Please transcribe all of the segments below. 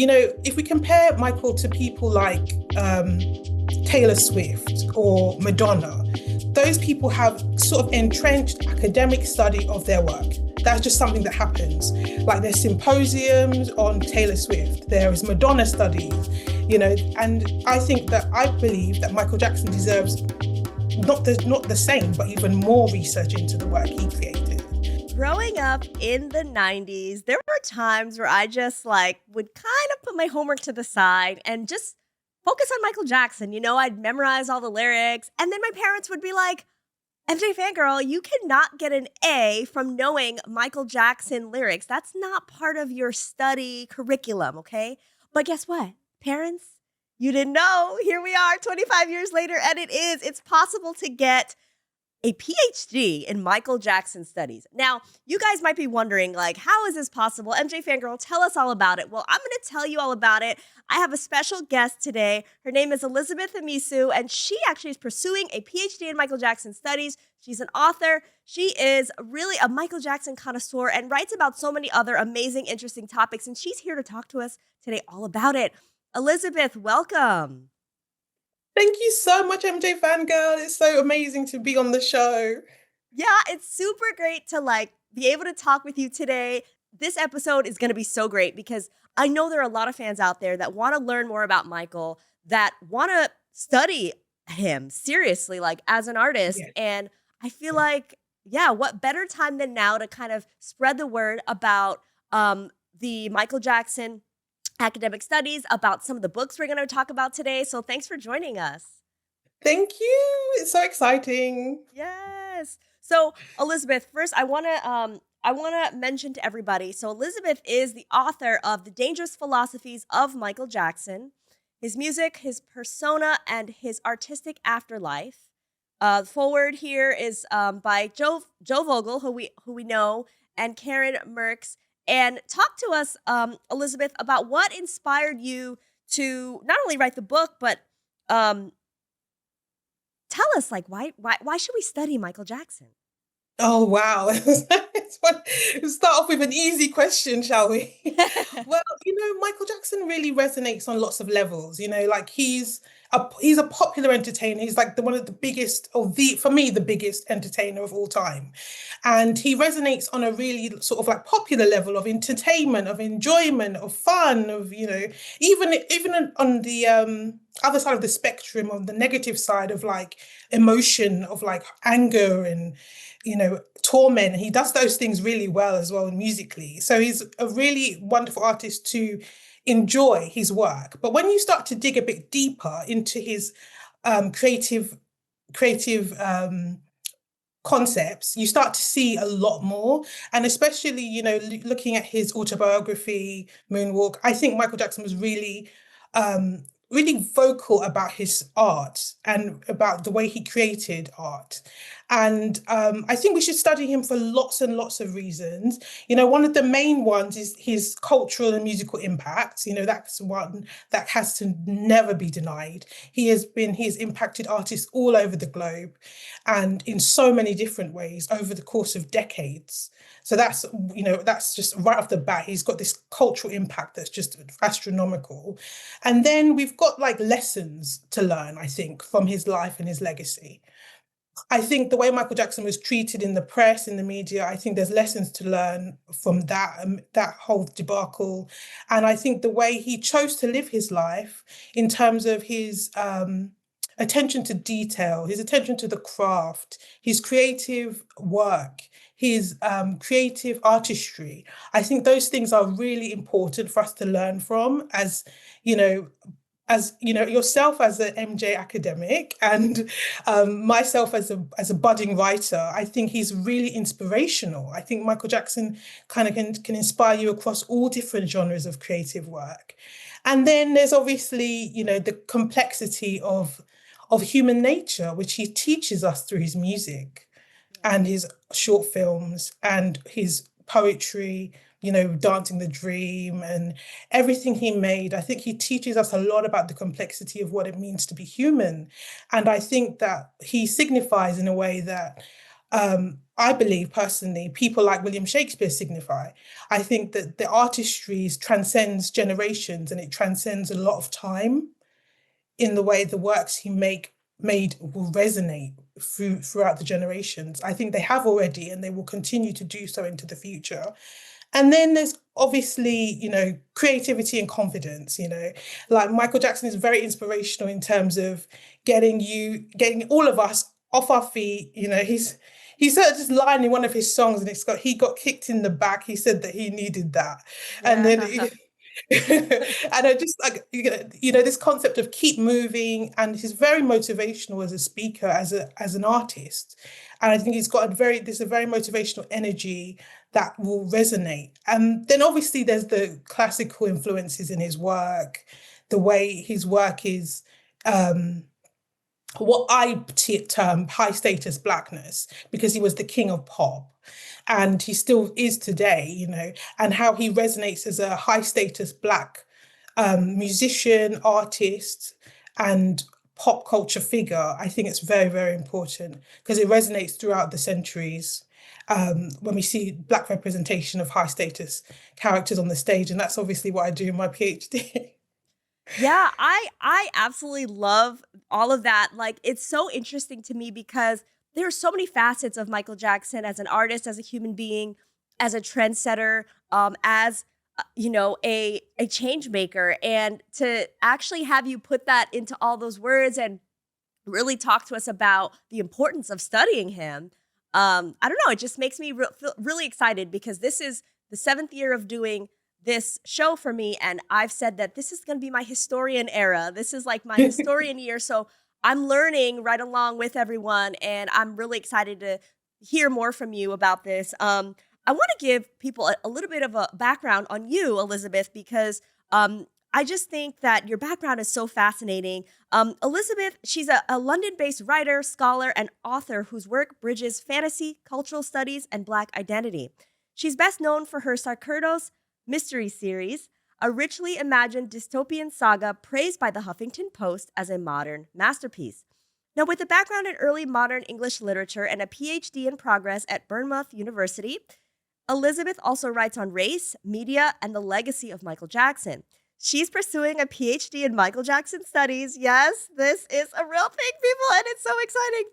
If we compare Michael to people like Taylor Swift or Madonna, those people have sort of entrenched academic study of their work. That's just something that happens. Like there's symposiums on Taylor Swift, there is Madonna studies, and I believe that Michael Jackson deserves not the same, but even more research into the work he created. Growing up in the 90s, there were times where I just would kind of put my homework to the side and just focus on Michael Jackson. I'd memorize all the lyrics, and then my parents would be like, MJ Fangirl, you cannot get an A from knowing Michael Jackson lyrics. That's not part of your study curriculum, okay? But guess what? Parents, you didn't know. Here we are 25 years later, and it's possible to get a PhD in Michael Jackson studies. Now, you guys might be wondering, how is this possible? MJ Fangirl, tell us all about it. Well, I'm going to tell you all about it. I have a special guest today. Her name is Elizabeth Amisu, and she actually is pursuing a PhD in Michael Jackson studies. She's an author. She is really a Michael Jackson connoisseur and writes about so many other amazing, interesting topics, and she's here to talk to us today all about it. Elizabeth, welcome. Thank you so much, MJ Fangirl. It's so amazing to be on the show. Yeah, it's super great to be able to talk with you today. This episode is going to be so great because I know there are a lot of fans out there that want to learn more about Michael, that want to study him seriously, as an artist. Yes. And I feel what better time than now to kind of spread the word about the Michael Jackson academic studies, about some of the books we're going to talk about today. So thanks for joining us. Thank you. It's so exciting. Yes. So Elizabeth, first I want to mention to everybody. So Elizabeth is the author of The Dangerous Philosophies of Michael Jackson, his music, his persona, and his artistic afterlife. Forward here is by Joe Vogel, who we know, and Karen Merks. And talk to us, Elizabeth, about what inspired you to not only write the book, but tell us, why should we study Michael Jackson? Oh, wow. Let's start off with an easy question, shall we? Well, Michael Jackson really resonates on lots of levels. He's a popular entertainer. He's one of the biggest, for me, the biggest entertainer of all time. And he resonates on a really sort of popular level of entertainment, of enjoyment, of fun, of, even on the other side of the spectrum, on the negative side of emotion, of anger and, torment. He does those things really well as well musically. So he's a really wonderful artist to enjoy his work. But when you start to dig a bit deeper into his creative concepts, you start to see a lot more. And especially, looking at his autobiography, Moonwalk, I think Michael Jackson was really vocal about his art and about the way he created art. And I think we should study him for lots and lots of reasons. One of the main ones is his cultural and musical impact. That's one that has to never be denied. He's impacted artists all over the globe and in so many different ways over the course of decades. So that's just right off the bat, he's got this cultural impact that's just astronomical. And then we've got lessons to learn, I think, from his life and his legacy. I think the way Michael Jackson was treated in the press, in the media, I think there's lessons to learn from that whole debacle. And I think the way he chose to live his life in terms of his attention to detail, his attention to the craft, his creative work, his creative artistry. I think those things are really important for us to learn from as yourself as an MJ academic and myself as a budding writer. I think he's really inspirational. I think Michael Jackson kind of can inspire you across all different genres of creative work. And then there's obviously, the complexity of human nature, which he teaches us through his music and his short films and his poetry, Dancing the Dream and everything he made. I think he teaches us a lot about the complexity of what it means to be human. And I think that he signifies in a way that I believe personally, people like William Shakespeare signify. I think that the artistry transcends generations and it transcends a lot of time in the way the works he made will resonate throughout the generations. I think they have already and they will continue to do so into the future. And then there's obviously, creativity and confidence, like Michael Jackson is very inspirational in terms of getting all of us off our feet. He said this line in one of his songs and he got kicked in the back. He said that he needed that. And then Yeah. and I just like this concept of keep moving, and he's very motivational as a speaker, as an artist, and I think there's a very motivational energy that will resonate. And then obviously there's the classical influences in his work, the way his work is what I term high status blackness, because he was the king of pop and he still is today, and how he resonates as a high status black musician, artist, and pop culture figure. I think it's very, very important because it resonates throughout the centuries. When we see black representation of high status characters on the stage, and that's obviously what I do in my PhD. Yeah, I absolutely love all of that. Like, it's so interesting to me because there are so many facets of Michael Jackson as an artist, as a human being, as a trendsetter, as a change maker, and to actually have you put that into all those words and really talk to us about the importance of studying him. I don't know, it just makes me feel really excited because this is the seventh year of doing this show for me. And I've said that this is going to be my historian era. This is like my historian year. So I'm learning right along with everyone. And I'm really excited to hear more from you about this. I want to give people a little bit of a background on you, Elizabeth, because I just think that your background is so fascinating. Elizabeth, she's a London-based writer, scholar, and author whose work bridges fantasy, cultural studies, and Black identity. She's best known for her Sarcerdos mystery series, a richly imagined dystopian saga praised by the Huffington Post as a modern masterpiece. Now, with a background in early modern English literature and a PhD in progress at Bournemouth University, Elizabeth also writes on race, media, and the legacy of Michael Jackson. She's pursuing a PhD in Michael Jackson studies. Yes, this is a real thing, people, and it's so exciting.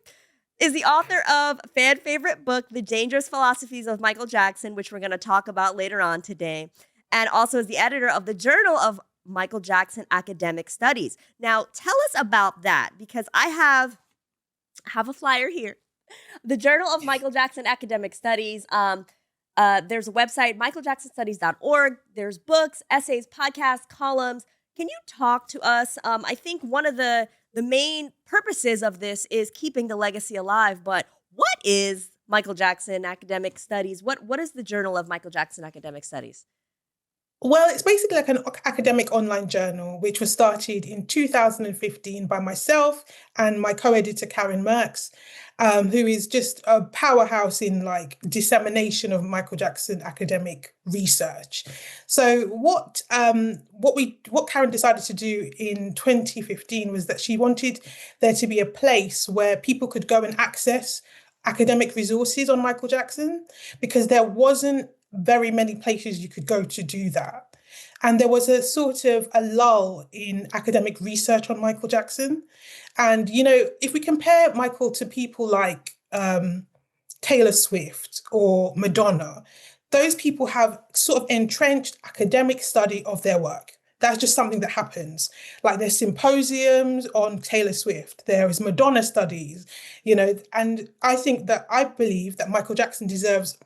Is the author of fan favorite book, The Dangerous Philosophies of Michael Jackson, which we're going to talk about later on today, and also is the editor of the Journal of Michael Jackson Academic Studies. Now, tell us about that, because I have a flyer here. The Journal of Michael Jackson Academic Studies. There's a website, michaeljacksonstudies.org. There's books, essays, podcasts, columns. Can you talk to us? I think one of the main purposes of this is keeping the legacy alive. But what is Michael Jackson Academic Studies? What is the Journal of Michael Jackson Academic Studies? Well, it's basically like an academic online journal, which was started in 2015 by myself and my co-editor, Karen Merks, who is just a powerhouse in like dissemination of Michael Jackson academic research. So what Karen decided to do in 2015 was that she wanted there to be a place where people could go and access academic resources on Michael Jackson, because there wasn't very many places you could go to do that. And there was a sort of a lull in academic research on Michael Jackson. And, if we compare Michael to people like Taylor Swift or Madonna, those people have sort of entrenched academic study of their work. That's just something that happens. Like there's symposiums on Taylor Swift, there is Madonna studies, and I believe that Michael Jackson deserves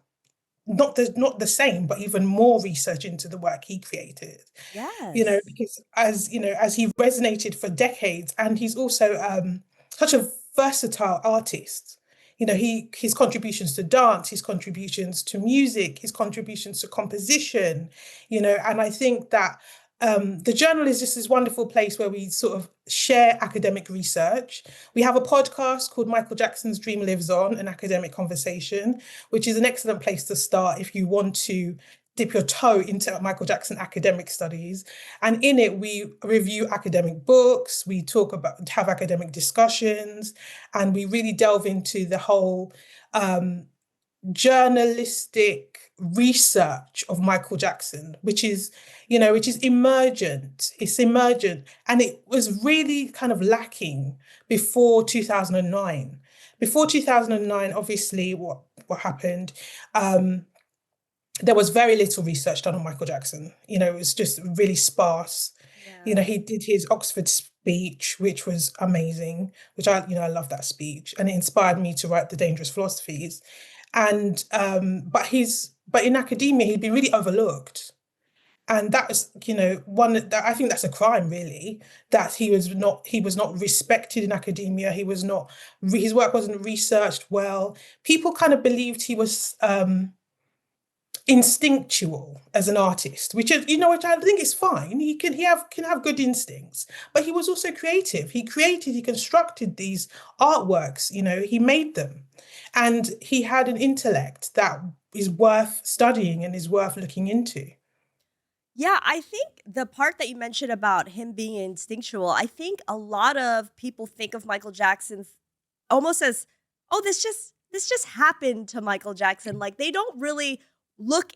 not the same, but even more research into the work he created. Yes. Because as he resonated for decades, and he's also such a versatile artist. His contributions to dance, his contributions to music, his contributions to composition, and I think that the journal is just this wonderful place where we sort of share academic research. We have a podcast called Michael Jackson's Dream Lives On, an academic conversation, which is an excellent place to start if you want to dip your toe into Michael Jackson academic studies. And in it, we review academic books, we talk about, have academic discussions, and we really delve into the whole journalistic research of Michael Jackson, which is, which is emergent. It's emergent. And it was really kind of lacking before 2009. Before 2009, obviously, what happened? There was very little research done on Michael Jackson. It was just really sparse. Yeah. He did his Oxford speech, which was amazing, which I love that speech, and it inspired me to write the Dangerous Philosophies. And but in academia, he'd been really overlooked. And that was, one that I think that's a crime, really, that he was not respected in academia. His work wasn't researched well. People kind of believed he was instinctual as an artist, which is, which I think is fine. He can have good instincts, but he was also creative. He constructed these artworks, he made them. And he had an intellect that is worth studying and is worth looking into. Yeah, I think the part that you mentioned about him being instinctual, I think a lot of people think of Michael Jackson almost as, oh, this just happened to Michael Jackson. Like they don't really look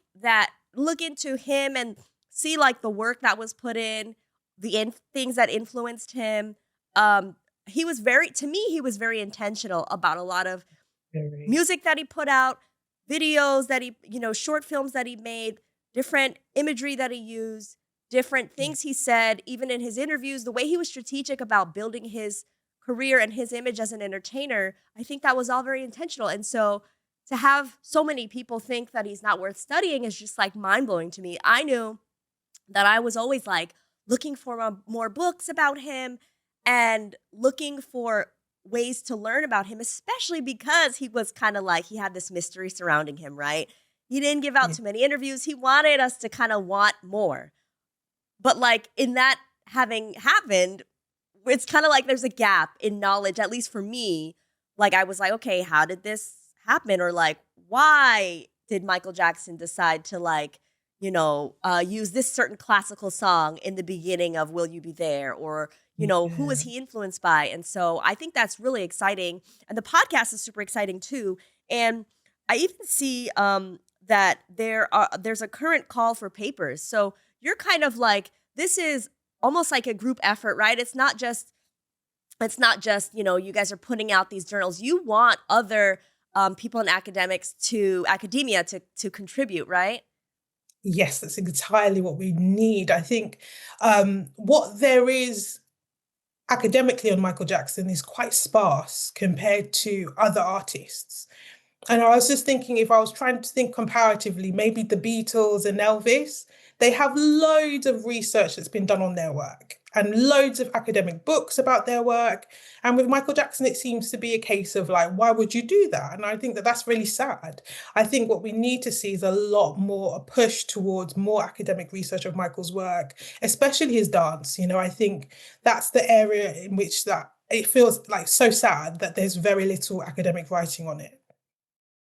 into him and see like the work that was put in, things that influenced him. He was very to me, he was very intentional about a lot of Very. music that he put out, videos that short films that he made, different imagery that he used, different things he said, even in his interviews, the way he was strategic about building his career and his image as an entertainer. I think that was all very intentional. And so to have so many people think that he's not worth studying is just like mind blowing to me. I knew that I was always like looking for more books about him and looking for ways to learn about him, especially because he was kind of like, he had this mystery surrounding him, right? He didn't give out Yeah. too many interviews. He wanted us to kind of want more. But like in that having happened, it's kind of like there's a gap in knowledge, at least for me. Like I was like, okay, how did this happen? Or like, why did Michael Jackson decide to like, use this certain classical song in the beginning of Will You Be There? Or, who was Yeah. he influenced by? And so I think that's really exciting. And the podcast is super exciting too. And I even see that there's a current call for papers. So you're kind of like, this is almost like a group effort, right? It's not just you guys are putting out these journals. You want other people in academia to contribute, right? Yes, that's entirely what we need. I think what there is academically on Michael Jackson is quite sparse compared to other artists. And I was just thinking, if I was trying to think comparatively, maybe the Beatles and Elvis, they have loads of research that's been done on their work and loads of academic books about their work. And with Michael Jackson, it seems to be a case of like, why would you do that? And I think that that's really sad. I think what we need to see is a lot more a push towards more academic research of Michael's work, especially his dance. I think that's the area in which that it feels like so sad that there's very little academic writing on it.